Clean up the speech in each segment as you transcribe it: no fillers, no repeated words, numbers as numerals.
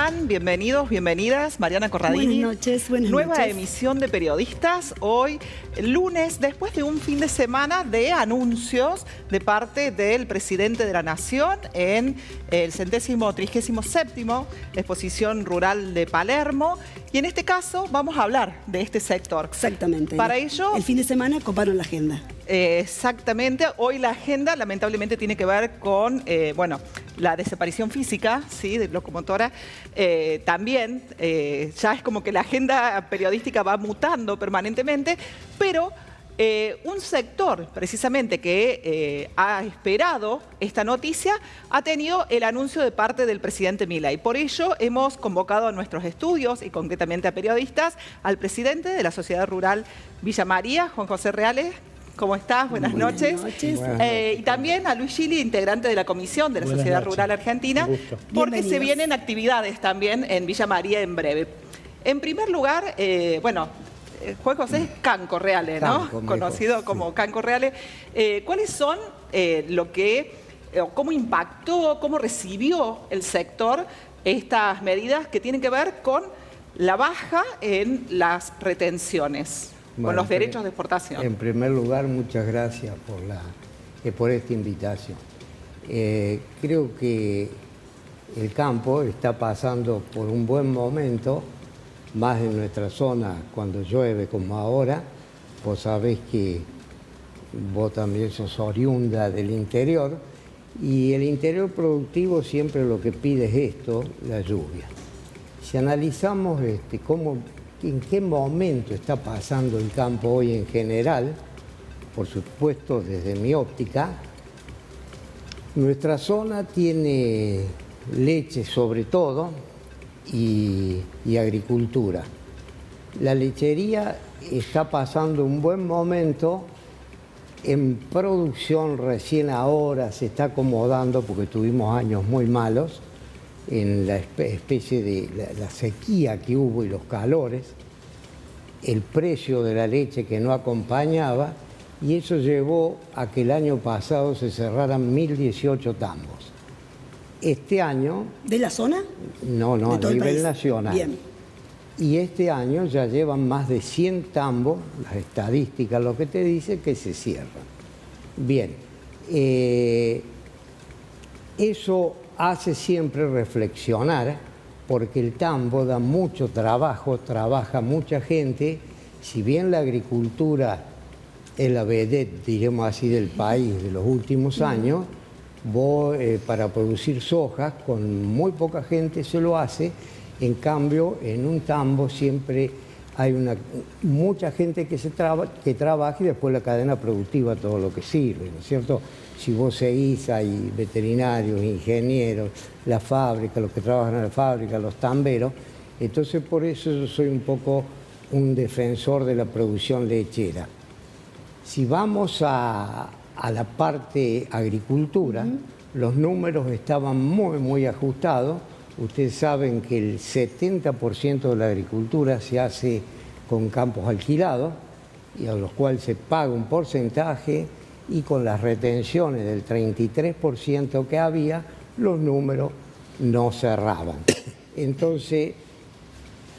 están? Bienvenidos, bienvenidas. Mariana Corradini. Buenas noches, buenas Nueva noches. emisión de Periodistas. Hoy, lunes, después de un fin de semana de anuncios de parte del presidente de la Nación en el 137º Exposición Rural de Palermo. Y en este caso vamos a hablar de este sector. Exactamente. Para ello... El fin de semana coparon la agenda. Exactamente. Hoy la agenda lamentablemente tiene que ver con, la desaparición física, ¿sí?, de locomotora. También ya es como que la agenda periodística va mutando permanentemente, pero un sector precisamente que ha esperado esta noticia ha tenido el anuncio de parte del presidente Milei. Por ello hemos convocado a nuestros estudios y concretamente a periodistas al presidente de la Sociedad Rural Villa María, Juan José Reales. ¿Cómo estás? Buenas noches. Y también a Luis Gili, integrante de la Comisión de la Sociedad Rural Argentina, porque se vienen actividades también en Villa María en breve. En primer lugar, Juan José es Canco Reales, ¿no? Conocido como Canco Reales. ¿Cuáles son cómo impactó, cómo recibió el sector estas medidas que tienen que ver con la baja en las retenciones? Con los derechos de exportación. En primer lugar, muchas gracias por esta invitación. Creo que el campo está pasando por un buen momento, más en nuestra zona cuando llueve como ahora. Vos sabés que vos también sos oriunda del interior, y el interior productivo siempre lo que pide es esto, la lluvia. Si analizamos en qué momento está pasando el campo hoy en general, por supuesto desde mi óptica, nuestra zona tiene leche sobre todo y agricultura. La lechería está pasando un buen momento en producción, recién ahora se está acomodando porque tuvimos años muy malos, en la especie de la sequía que hubo y los calores, el precio de la leche que no acompañaba, y eso llevó a que el año pasado se cerraran 1018 tambos. Este año... ¿De la zona? No, a nivel nacional. Bien. Y este año ya llevan más de 100 tambos, las estadísticas lo que te dice que se cierran. Bien, eso hace siempre reflexionar, porque el tambo da mucho trabajo, trabaja mucha gente. Si bien la agricultura es la vedette, diremos así, del país de los últimos años, vos para producir soja con muy poca gente se lo hace. En cambio, en un tambo siempre hay mucha gente que trabaja, y después la cadena productiva, todo lo que sirve, ¿no es cierto? Si vos seguís, hay veterinarios, ingenieros, la fábrica, los que trabajan en la fábrica, los tamberos. Entonces, por eso yo soy un poco un defensor de la producción lechera. Si vamos a la parte agricultura, los números estaban muy ajustados. Ustedes saben que el 70% de la agricultura se hace con campos alquilados, y a los cuales se paga un porcentaje, y con las retenciones del 33% que había, los números no cerraban. Entonces,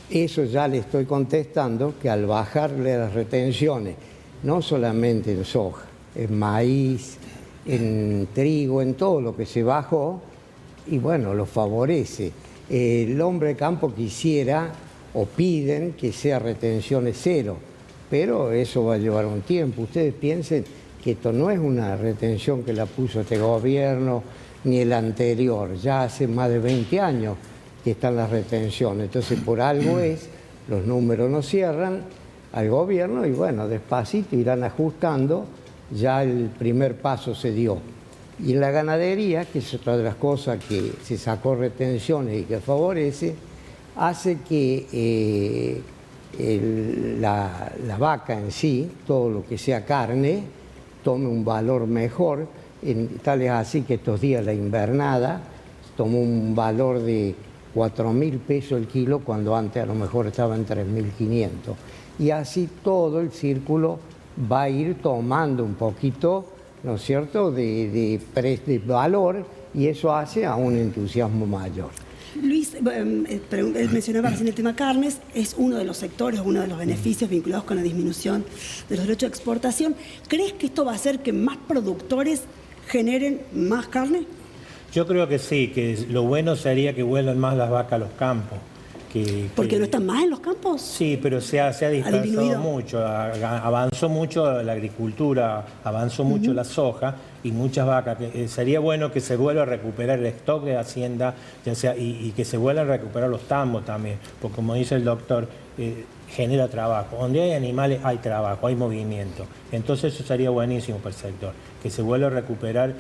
eso ya le estoy contestando, que al bajarle las retenciones, no solamente en soja, en maíz, en trigo, en todo lo que se bajó, y bueno, lo favorece. El hombre de campo quisiera, o piden, que sea retenciones cero, pero eso va a llevar un tiempo. Ustedes piensen que esto no es una retención que la puso este gobierno ni el anterior, ya hace más de 20 años que están las retenciones. Entonces, por algo los números no cierran al gobierno, y bueno, despacito irán ajustando. Ya el primer paso se dio. Y en la ganadería, que es otra de las cosas que se sacó retenciones y que favorece, hace que la vaca en sí, todo lo que sea carne, tome un valor mejor. Tal es así que estos días la invernada tomó un valor de 4.000 pesos el kilo, cuando antes a lo mejor estaba en 3.500. Y así todo el círculo va a ir tomando un poquito, ¿no es cierto?, de valor, y eso hace a un entusiasmo mayor. Luis, él mencionaba recién el tema carnes, es uno de los sectores, uno de los beneficios vinculados con la disminución de los derechos de exportación. ¿Crees que esto va a hacer que más productores generen más carne? Yo creo que sí, que lo bueno sería que vuelvan más las vacas a los campos. ¿Porque no están más en los campos? Sí, pero se ha dispersado mucho, avanzó mucho la agricultura, avanzó mucho la soja y muchas vacas. Sería bueno que se vuelva a recuperar el stock de hacienda, ya sea, y que se vuelvan a recuperar los tambos también, porque como dice el doctor, genera trabajo. Donde hay animales hay trabajo, hay movimiento. Entonces eso sería buenísimo para el sector, que se vuelva a recuperar,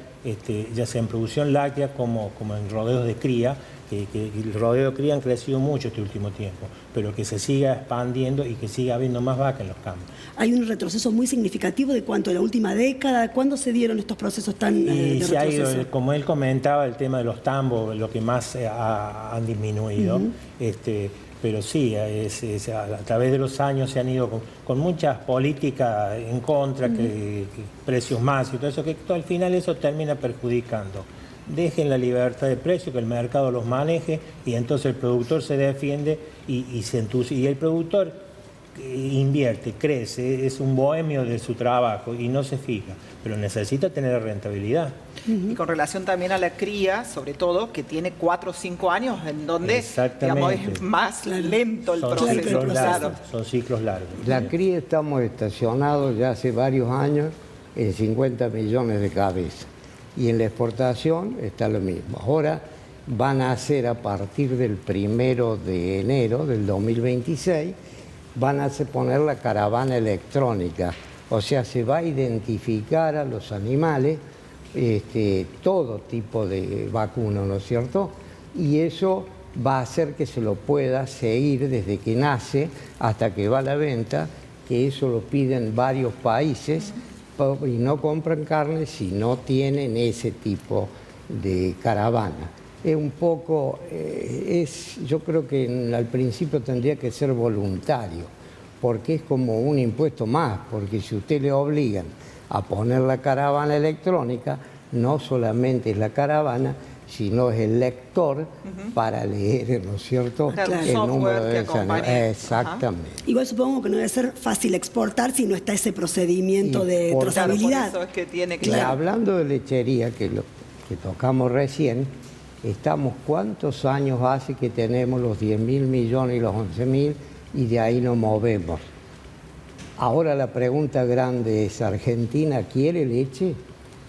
ya sea en producción láctea como en rodeos de cría, que el rodeo de cría han crecido mucho este último tiempo, pero que se siga expandiendo y que siga habiendo más vacas en los campos. Hay un retroceso muy significativo de cuánto, en la última década, ¿cuándo se dieron estos procesos tan de se ha retroceso? ido, como él comentaba, el tema de los tambos, lo que más han disminuido. Pero sí, a través de los años se han ido con muchas políticas en contra, que precios más y todo eso, que al final eso termina perjudicando. Dejen la libertad de precio, que el mercado los maneje y entonces el productor se defiende y se entusiasma. Y el productor invierte, crece, es un bohemio de su trabajo y no se fija, pero necesita tener rentabilidad. Y con relación también a la cría, sobre todo, que tiene 4 o 5 años, en donde digamos, es más lento el proceso. Son ciclos largos. La cría estamos estacionados ya hace varios años en 50 millones de cabezas. Y en la exportación está lo mismo. Ahora van a hacer a partir del 1 de enero del 2026, van a poner la caravana electrónica. O sea, se va a identificar a los animales, todo tipo de vacuno, ¿no es cierto? Y eso va a hacer que se lo pueda seguir desde que nace hasta que va a la venta, que eso lo piden varios países y no compran carne si no tienen ese tipo de caravana. Es un poco, yo creo que al principio tendría que ser voluntario, porque es como un impuesto más, porque si usted le obligan a poner la caravana electrónica, no solamente es la caravana, sino es el lector para leer, ¿no es cierto? Claro, el número de exactamente. Igual supongo que no debe ser fácil exportar si no está ese procedimiento de trazabilidad. Claro, por eso es que tiene que y hablando de lechería, que tocamos recién, estamos, ¿cuántos años hace que tenemos los 10.000 millones y los 11.000 y de ahí nos movemos? Ahora la pregunta grande es, ¿Argentina quiere leche?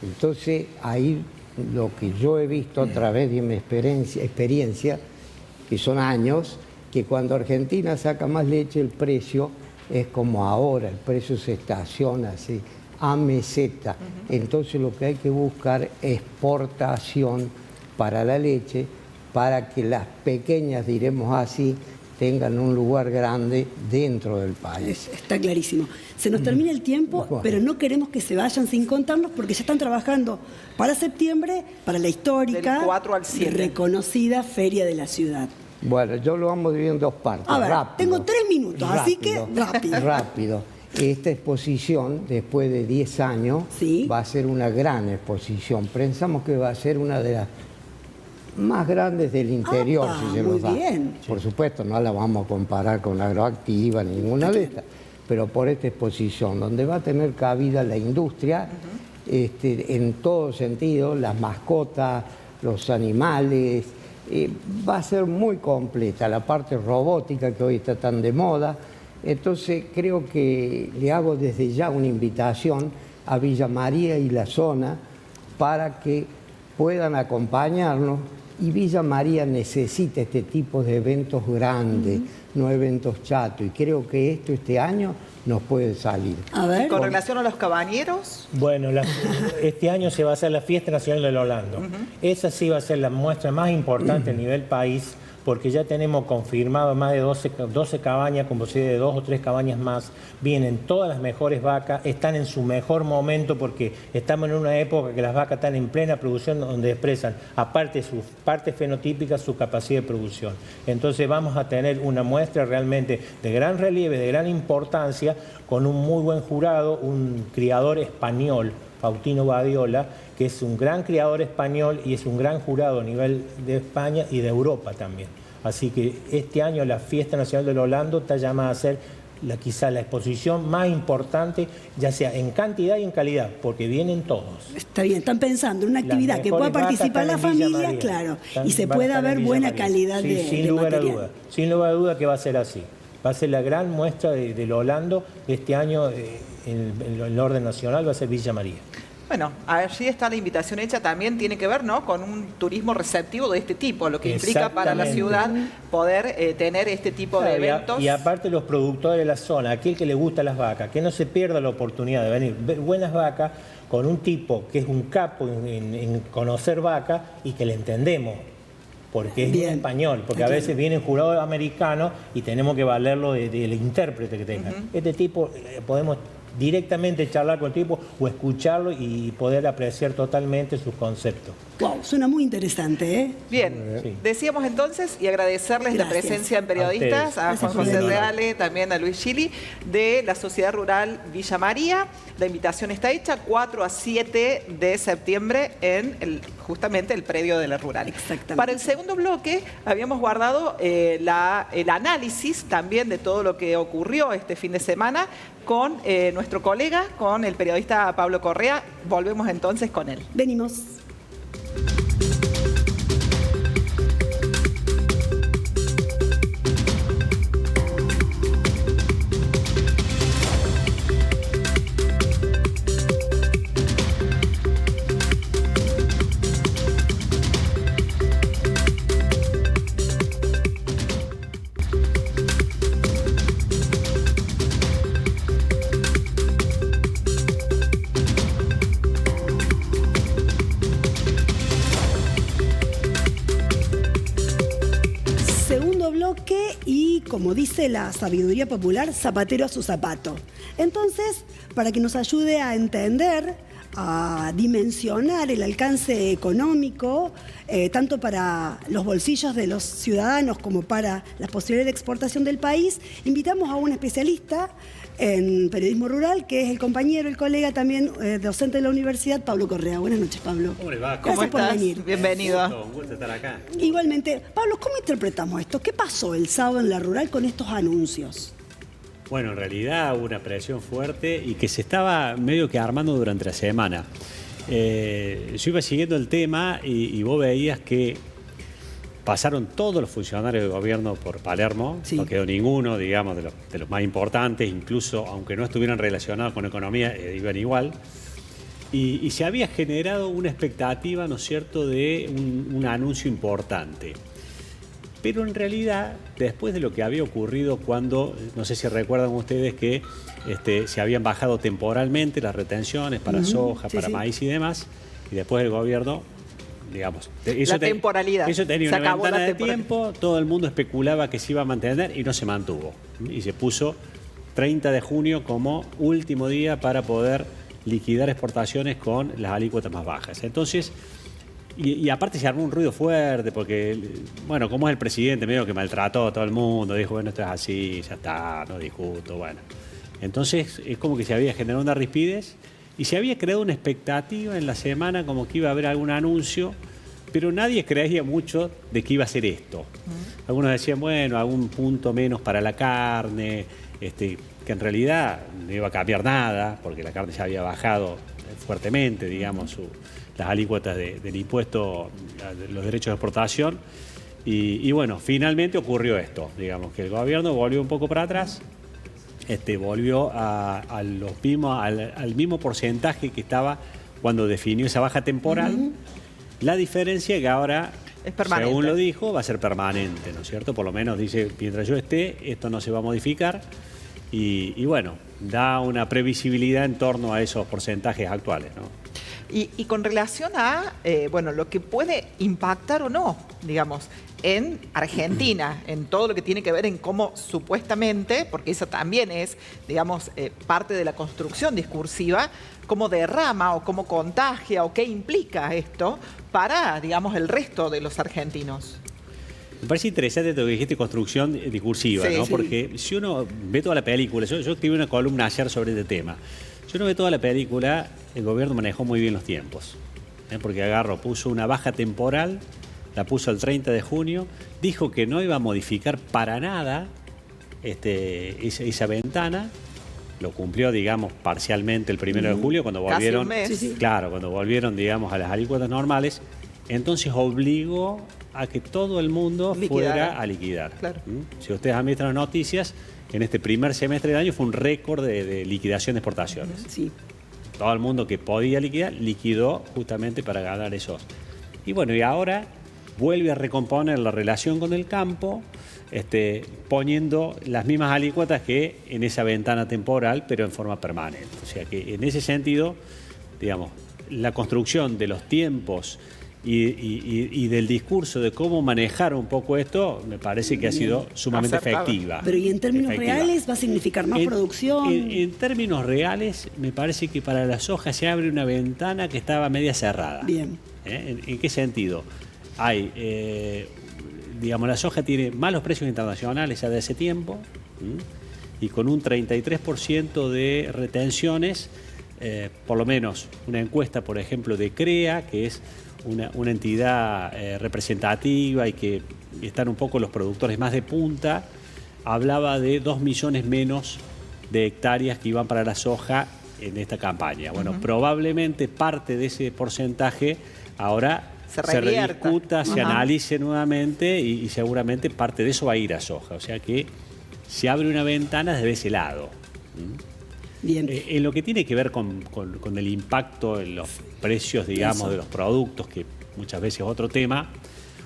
Entonces ahí lo que yo he visto a través de mi experiencia, que son años, que cuando Argentina saca más leche el precio es como ahora, el precio se estaciona así, a meseta. Entonces lo que hay que buscar es exportación para la leche, para que las pequeñas, diremos así, tengan un lugar grande dentro del país. Está clarísimo. Se nos termina el tiempo, pero no queremos que se vayan sin contarnos porque ya están trabajando para septiembre, para la histórica, del 4 al 7. reconocida Feria de la Ciudad. Bueno, yo lo vamos a dividir en dos partes. A ver, rápido, tengo 3 minutos, así que rápido. Rápido. Esta exposición, después de 10 años, ¿sí? va a ser una gran exposición. Pensamos que va a ser una de las más grandes del interior, si se nos da. Bien. Por supuesto, no la vamos a comparar con Agroactiva ni ninguna de estas, pero por esta exposición, donde va a tener cabida la industria, en todo sentido, las mascotas, los animales, va a ser muy completa, la parte robótica que hoy está tan de moda. Entonces creo que le hago desde ya una invitación a Villa María y la zona para que puedan acompañarnos, y Villa María necesita este tipo de eventos grandes, no eventos chatos, y creo que este año nos puede salir. A ver. Con relación a los cabañeros. Bueno, este año se va a hacer la Fiesta Nacional del Holando. Esa sí va a ser la muestra más importante a nivel país, porque ya tenemos confirmado más de 12 cabañas, con posibilidad de 2 o 3 cabañas más. Vienen todas las mejores vacas, están en su mejor momento porque estamos en una época que las vacas están en plena producción, donde expresan, aparte de sus partes fenotípicas, su capacidad de producción. Entonces vamos a tener una muestra realmente de gran relieve, de gran importancia, con un muy buen jurado, un criador español, Faustino Badiola, que es un gran criador español y es un gran jurado a nivel de España y de Europa también. Así que este año la Fiesta Nacional del Holando está llamada a ser quizá la exposición más importante, ya sea en cantidad y en calidad, porque vienen todos. Está bien, están pensando en una actividad que pueda participar la familia, claro, y se pueda ver buena calidad de sin lugar a material. duda. Sin lugar a duda que va a ser así. Va a ser la gran muestra del Holando este año en el orden nacional, va a ser Villa María. Bueno, allí está la invitación hecha, también tiene que ver, ¿no?, con un turismo receptivo de este tipo, lo que implica para la ciudad poder tener este tipo de eventos. Y aparte los productores de la zona, aquel que le gusta las vacas, que no se pierda la oportunidad de venir, ver buenas vacas con un tipo que es un capo en conocer vacas y que le entendemos. Porque es en español, porque a veces vienen jurados americanos y tenemos que valerlo del intérprete que tengan. Este tipo podemos directamente charlar con el tipo o escucharlo y poder apreciar totalmente sus conceptos. Wow, suena muy interesante, ¿eh? Bien, Sí. decíamos entonces, y agradecerles la presencia en Periodistas, a Juan José Reale, también a Luis Chili, de la Sociedad Rural Villa María. La invitación está hecha 4 a 7 de septiembre en justamente el predio de la Rural. Exactamente. Para el segundo bloque habíamos guardado el análisis también de todo lo que ocurrió este fin de semana con nuestro colega, con el periodista Pablo Correa. Volvemos entonces con él. Venimos. Y como dice la sabiduría popular, zapatero a su zapato. Entonces, para que nos ayude a entender, a dimensionar el alcance económico, tanto para los bolsillos de los ciudadanos como para la posibilidad de exportación del país, invitamos a un especialista en periodismo rural, que es el compañero, el colega también docente de la universidad, Pablo Correa. Buenas noches, Pablo. ¿Cómo le va? ¿Cómo estás? Por venir. Bienvenido. Un gusto estar acá. Igualmente, Pablo, ¿cómo interpretamos esto? ¿Qué pasó el sábado en la rural con estos anuncios? Bueno, en realidad hubo una presión fuerte y que se estaba medio que armando durante la semana. Yo iba siguiendo el tema y vos veías que pasaron todos los funcionarios del gobierno por Palermo, sí. No quedó ninguno, digamos, de los más importantes, incluso aunque no estuvieran relacionados con economía, iban igual. Y se había generado una expectativa, ¿no es cierto?, de un anuncio importante. Pero en realidad, después de lo que había ocurrido cuando, no sé si recuerdan ustedes que se habían bajado temporalmente las retenciones para soja, para maíz y demás, y después el gobierno, digamos... La temporalidad. Eso tenía se una acabó ventana la de temporalidad. tiempo, todo el mundo especulaba que se iba a mantener y no se mantuvo. Y se puso 30 de junio como último día para poder liquidar exportaciones con las alícuotas más bajas. Entonces... Y aparte se armó un ruido fuerte porque, bueno, como es el presidente, medio que maltrató a todo el mundo, dijo, bueno, esto es así, ya está, no discuto, bueno. Entonces es como que se había generado una rispidez y se había creado una expectativa en la semana como que iba a haber algún anuncio, pero nadie creía mucho de que iba a ser esto. Algunos decían, bueno, algún punto menos para la carne, que en realidad no iba a cambiar nada, porque la carne ya había bajado fuertemente, digamos, las alícuotas del impuesto de los derechos de exportación. Y bueno, finalmente ocurrió esto, digamos, que el gobierno volvió un poco para atrás, volvió al mismo porcentaje que estaba cuando definió esa baja temporal. La diferencia es que ahora, es permanente. Según lo dijo, va a ser permanente, ¿no es cierto? Por lo menos dice, mientras yo esté, esto no se va a modificar. Y bueno, da una previsibilidad en torno a esos porcentajes actuales, ¿no? Y con relación a bueno, lo que puede impactar o no, digamos, en Argentina, en todo lo que tiene que ver en cómo supuestamente, porque eso también es, digamos, parte de la construcción discursiva, cómo derrama o cómo contagia o qué implica esto para, digamos, el resto de los argentinos. Me parece interesante lo que dijiste, construcción discursiva, Sí, ¿no? sí. Porque si uno ve toda la película, yo escribí una columna ayer sobre este tema. Si uno ve toda la película, el gobierno manejó muy bien los tiempos. Porque puso una baja temporal la puso el 30 de junio, dijo que no iba a modificar para nada esa ventana. Lo cumplió, digamos, parcialmente el 1 de julio, cuando volvieron, Casi un mes. claro, cuando volvieron, digamos, a las alícuotas normales. Entonces obligó a que todo el mundo fuera a liquidar. Claro. Si ustedes han visto las noticias, en este primer semestre del año fue un récord de liquidación de exportaciones. Sí. Todo el mundo que podía liquidar, liquidó justamente para ganar esos. Y bueno, y ahora vuelve a recomponer la relación con el campo, poniendo las mismas alícuotas que en esa ventana temporal, pero en forma permanente. O sea que en ese sentido, digamos, la construcción de los tiempos y del discurso de cómo manejar un poco esto, me parece que ha sido sumamente Acertado. efectiva. Pero ¿y en términos reales va a significar más producción? En términos reales, me parece que para la soja se abre una ventana que estaba media cerrada. Bien. ¿En qué sentido? Hay, digamos, la soja tiene malos precios internacionales ya de hace tiempo, y con un 33% de retenciones, por lo menos una encuesta, por ejemplo, de CREA, que es una entidad representativa y que están un poco los productores más de punta, hablaba de 2 millones menos de hectáreas que iban para la soja en esta campaña. Bueno, probablemente parte de ese porcentaje ahora se rediscuta, se analice nuevamente y seguramente parte de eso va a ir a soja. O sea que se abre una ventana desde ese lado. Bien. En lo que tiene que ver con el impacto en los precios, digamos, de los productos, que muchas veces es otro tema,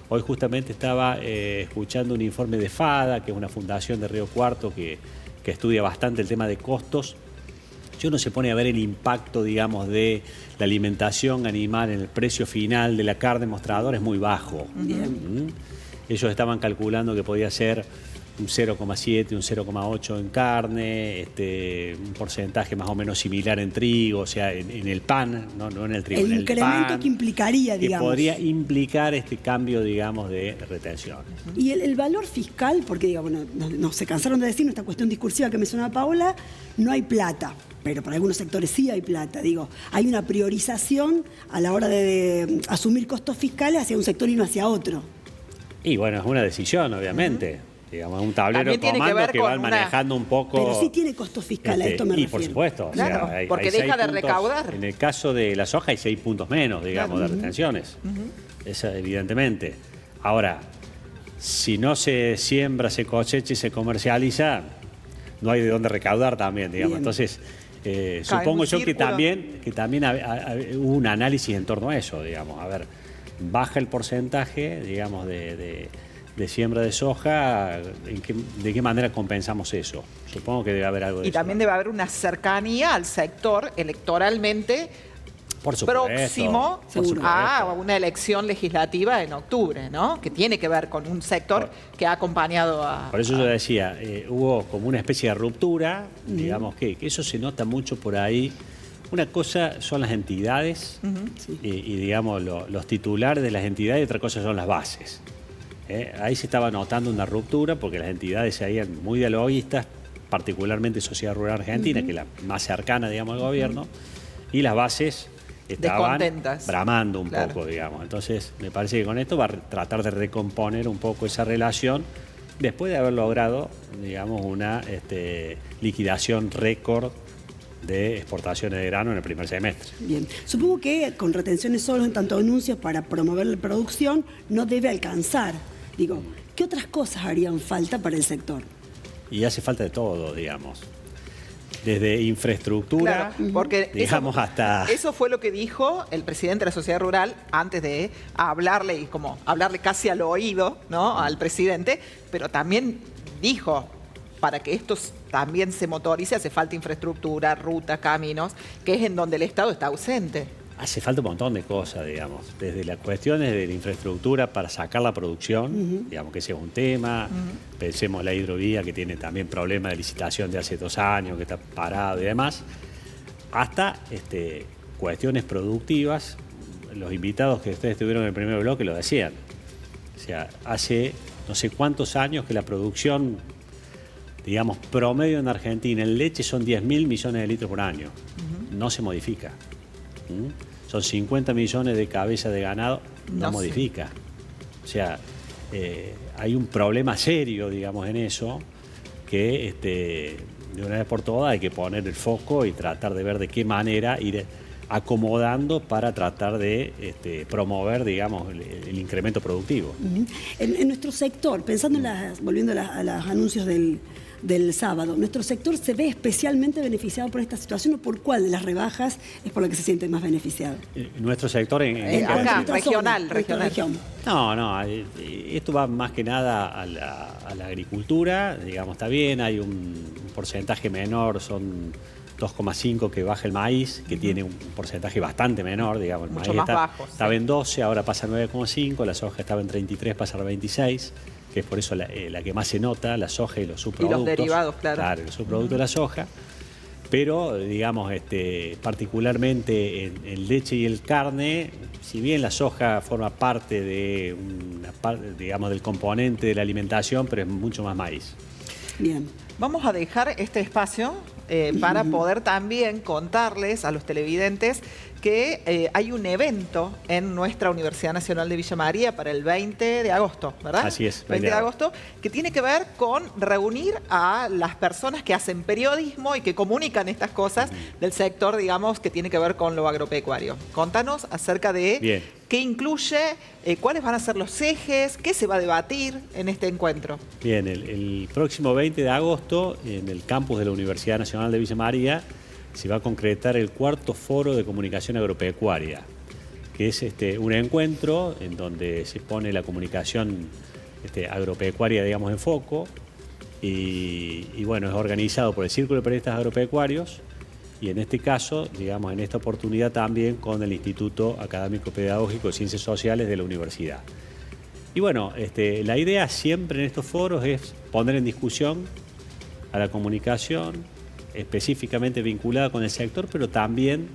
hoy justamente estaba escuchando un informe de FADA, que es una fundación de Río Cuarto que estudia bastante el tema de costos. Si uno se pone a ver el impacto, digamos, de la alimentación animal en el precio final de la carne mostrador, es muy bajo. Bien. Ellos estaban calculando que podía ser un 0,7, un 0,8 en carne, un porcentaje más o menos similar en trigo, o sea, en el pan, no en el trigo, El en el incremento pan, que implicaría, digamos. que podría implicar este cambio, digamos, de retenciones. Y el valor fiscal, porque digamos, no se cansaron de decir esta cuestión discursiva que mencionaba Paola, no hay plata, pero para algunos sectores sí hay plata. Digo, hay una priorización a la hora de asumir costos fiscales hacia un sector y no hacia otro. Y bueno, es una decisión, obviamente. Digamos, un tablero de También tiene que comando ver que con van manejando un poco. Pero sí tiene costos fiscales, a esto me y refiero. por supuesto, Claro, porque hay deja 6 de puntos. recaudar. En el caso de la soja hay 6 puntos menos, digamos, de retenciones. Eso, evidentemente. Ahora, si no se siembra, se cosecha y se comercializa, no hay de dónde recaudar también, digamos. Bien. Entonces, supongo yo que círculo. también hubo un análisis en torno a eso, digamos. A ver, baja el porcentaje, digamos, de siembra de soja, ¿de qué manera compensamos eso? Supongo que debe haber algo de Y eso. también debe haber una cercanía al sector electoralmente Por supuesto, próximo por supuesto. a una elección legislativa en octubre, ¿no? Que tiene que ver con un sector que ha acompañado a... Por eso yo decía, hubo como una especie de ruptura, digamos que eso se nota mucho por ahí. Una cosa son las entidades y digamos, los titulares de las entidades, y otra cosa son las bases. Ahí se estaba notando una ruptura porque las entidades se veían muy dialoguistas, particularmente Sociedad Rural Argentina, que es la más cercana, digamos, al gobierno, y las bases estaban Descontentas. bramando un Claro. poco, digamos. Entonces, me parece que con esto va a tratar de recomponer un poco esa relación después de haber logrado, digamos, una liquidación récord de exportaciones de grano en el primer semestre. Bien. Supongo que con retenciones solo en tanto anuncios para promover la producción no debe alcanzar. Digo, ¿qué otras cosas harían falta para el sector? Y hace falta de todo, digamos. Desde infraestructura, Claro, porque digamos, hasta... Eso fue lo que dijo el presidente de la sociedad rural antes de hablarle y como hablarle casi al oído, ¿no? Al presidente, pero también dijo, para que esto también se motorice hace falta infraestructura, rutas, caminos, que es en donde el Estado está ausente. Hace falta un montón de cosas, digamos, desde las cuestiones de la infraestructura para sacar la producción, digamos que ese es un tema, pensemos la hidrovía que tiene también problemas de licitación de hace 2 años, que está parado y demás, hasta cuestiones productivas. Los invitados que ustedes tuvieron en el primer bloque lo decían, o sea, hace no sé cuántos años que la producción, digamos, promedio en Argentina en leche son 10.000 millones de litros por año, no se modifica. Son 50 millones de cabezas de ganado, no No sé. modifica. O sea, hay un problema serio, digamos, en eso, que de una vez por todas hay que poner el foco y tratar de ver de qué manera ir acomodando para tratar de promover, digamos, el incremento productivo. En nuestro sector, pensando volviendo a los anuncios del sábado, ¿nuestro sector se ve especialmente beneficiado por esta situación o por cuál de las rebajas es por la que se siente más beneficiado? Nuestro sector acá, regional. No, esto va más que nada a la agricultura, digamos, está bien, hay un porcentaje menor, son 2,5 que baja el maíz, que tiene un porcentaje bastante menor, digamos, el mucho maíz más bajo, estaba en 12, ahora pasa a 9,5, la soja estaba en 33, pasa a 26, que es por eso la que más se nota, la soja y los subproductos. Y los derivados, claro. Claro, los subproductos de la soja. Pero, digamos, particularmente en leche y el carne, si bien la soja forma parte de digamos, del componente de la alimentación, pero es mucho más maíz. Bien. Vamos a dejar este espacio para poder también contarles a los televidentes que hay un evento en nuestra Universidad Nacional de Villa María para el 20 de agosto, ¿verdad? Así es. 20 de agosto, que tiene que ver con reunir a las personas que hacen periodismo y que comunican estas cosas del sector, digamos, que tiene que ver con lo agropecuario. Contanos acerca de qué incluye, cuáles van a ser los ejes, qué se va a debatir en este encuentro. Bien, el próximo 20 de agosto, en el campus de la Universidad Nacional de Villa María, se va a concretar el 4º Foro de Comunicación Agropecuaria, que es un encuentro en donde se pone la comunicación agropecuaria, digamos, en foco, y bueno, es organizado por el Círculo de Periodistas Agropecuarios, y en este caso, digamos, en esta oportunidad también con el Instituto Académico Pedagógico de Ciencias Sociales de la Universidad. Y bueno, la idea siempre en estos foros es poner en discusión a la comunicación, específicamente vinculada con el sector, pero también,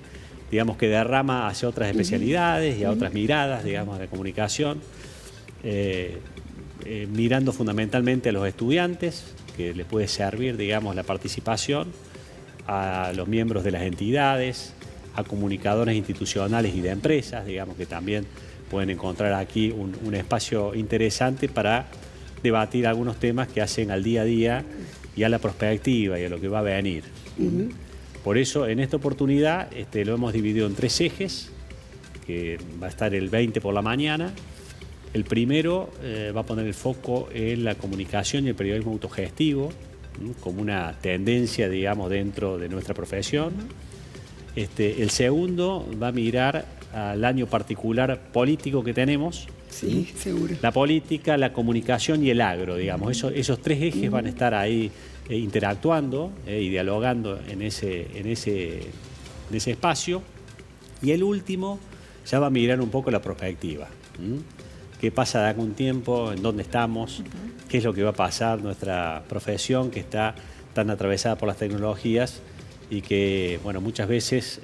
digamos, que derrama hacia otras especialidades y a otras miradas, digamos, de comunicación, mirando fundamentalmente a los estudiantes, que les puede servir, digamos, la participación, a los miembros de las entidades, a comunicadores institucionales y de empresas, digamos, que también pueden encontrar aquí un espacio interesante para debatir algunos temas que hacen al día a día y a la perspectiva y a lo que va a venir. Por eso, en esta oportunidad, lo hemos dividido en 3 ejes, que va a estar el 20 por la mañana. El primero va a poner el foco en la comunicación y el periodismo autogestivo, como una tendencia, digamos, dentro de nuestra profesión. El segundo va a mirar al año particular político que tenemos. Sí, seguro. La política, la comunicación y el agro, digamos. Esos 3 ejes van a estar ahí interactuando y dialogando en ese espacio. Y el último ya va a mirar un poco la perspectiva. ¿Qué pasa de algún tiempo? ¿En dónde estamos? ¿Qué es lo que va a pasar? Nuestra profesión, que está tan atravesada por las tecnologías y que, bueno, muchas veces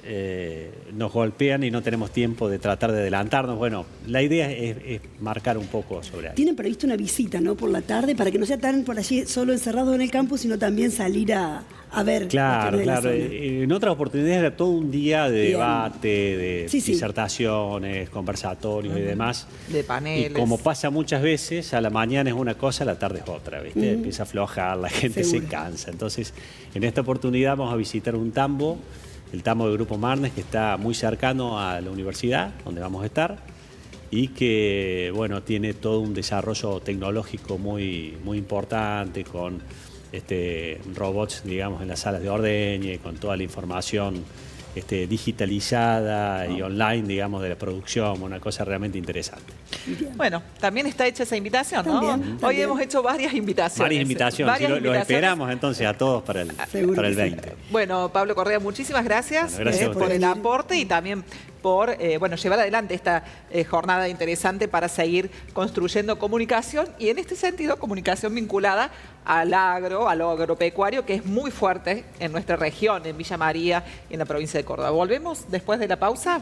nos golpean y no tenemos tiempo de tratar de adelantarnos. Bueno, la idea es marcar un poco sobre ahí. Tienen previsto una visita, ¿no?, por la tarde, para que no sea tan por allí solo encerrados en el campus, sino también salir a ver. Claro. En otras oportunidades era todo un día de debate, de disertaciones, conversatorios y demás. De paneles. Y como pasa muchas veces, a la mañana es una cosa, a la tarde es otra, ¿viste? Empieza a aflojar, la gente se cansa. Entonces, en esta oportunidad vamos a visitar un tambo, el tambo del Grupo Marnes, que está muy cercano a la universidad, donde vamos a estar, y que, bueno, tiene todo un desarrollo tecnológico muy importante, con robots, digamos, en las salas de ordeñe, con toda la información digitalizada y online, digamos, de la producción, una cosa realmente interesante. Bueno, también está hecha esa invitación, ¿no? También. Hoy hemos hecho varias invitaciones. Varias invitaciones. Los esperamos entonces a todos para el 20. Bueno, Pablo Correa, muchísimas gracias, Bueno, gracias por el aporte y también por llevar adelante esta jornada interesante para seguir construyendo comunicación y en este sentido comunicación vinculada al agro, a lo agropecuario, que es muy fuerte en nuestra región, en Villa María y en la provincia de Córdoba. Volvemos después de la pausa.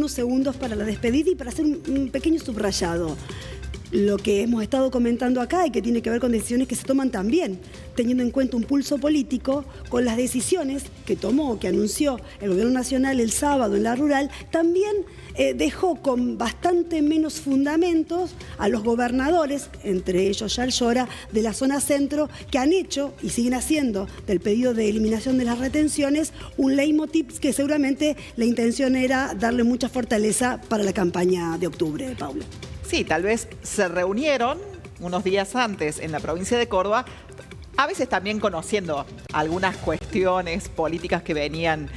unos segundos para la despedida y para hacer un pequeño subrayado. Lo que hemos estado comentando acá y que tiene que ver con decisiones que se toman también, teniendo en cuenta un pulso político, con las decisiones que tomó, que anunció el Gobierno Nacional el sábado en la rural, también dejó con bastante menos fundamentos a los gobernadores, entre ellos Yal Llora, de la zona centro, que han hecho y siguen haciendo del pedido de eliminación de las retenciones un leitmotiv que seguramente la intención era darle mucha fortaleza para la campaña de octubre, Paula. Sí, tal vez se reunieron unos días antes en la provincia de Córdoba, a veces también conociendo algunas cuestiones políticas que venían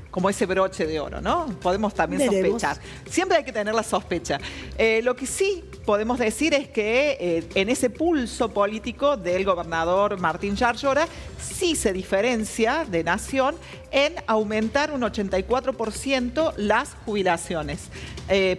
como ese broche de oro, ¿no? Podemos también sospechar. Siempre hay que tener la sospecha. Lo que sí podemos decir es que en ese pulso político del gobernador Martín Yal Llora sí se diferencia de Nación en aumentar un 84% las jubilaciones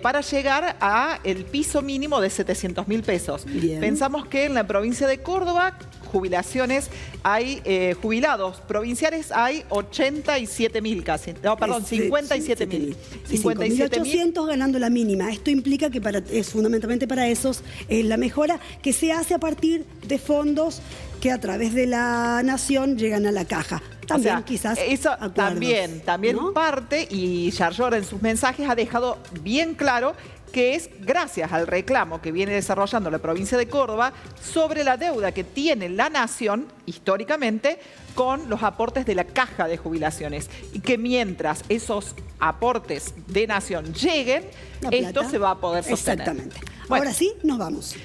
para llegar a el piso mínimo de 700.000 pesos. Bien. Pensamos que en la provincia de Córdoba jubilaciones hay, jubilados provinciales hay 87.000 casi. No, perdón, 57.000. 57.800 ganando la mínima. Esto implica que es fundamentalmente para esos la mejora que se hace a partir de fondos que a través de la Nación llegan a la caja. También, o sea, quizás eso acuerdos, también ¿no? parte, y Yal Llora en sus mensajes ha dejado bien claro que es gracias al reclamo que viene desarrollando la provincia de Córdoba sobre la deuda que tiene la Nación, históricamente, con los aportes de la caja de jubilaciones. Y que mientras esos aportes de Nación lleguen, esto se va a poder sostener. Exactamente. Bueno, ahora sí, nos vamos.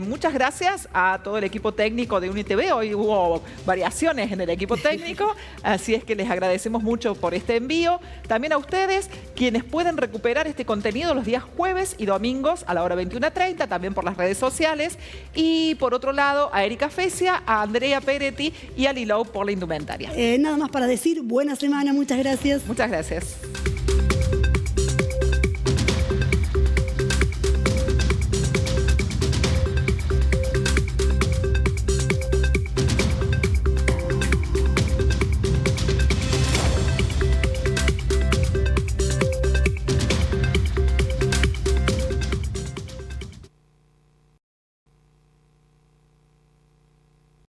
Muchas gracias a todo el equipo técnico de UniTV. Hoy hubo variaciones en el equipo técnico, así es que les agradecemos mucho por este envío. También a ustedes, quienes pueden recuperar este contenido los días jueves y domingos a la hora 21:30, también por las redes sociales. Y por otro lado, a Erika Fecia, a Andrea Peretti y a Lilou por la indumentaria. Nada más para decir, buena semana, muchas gracias. Muchas gracias.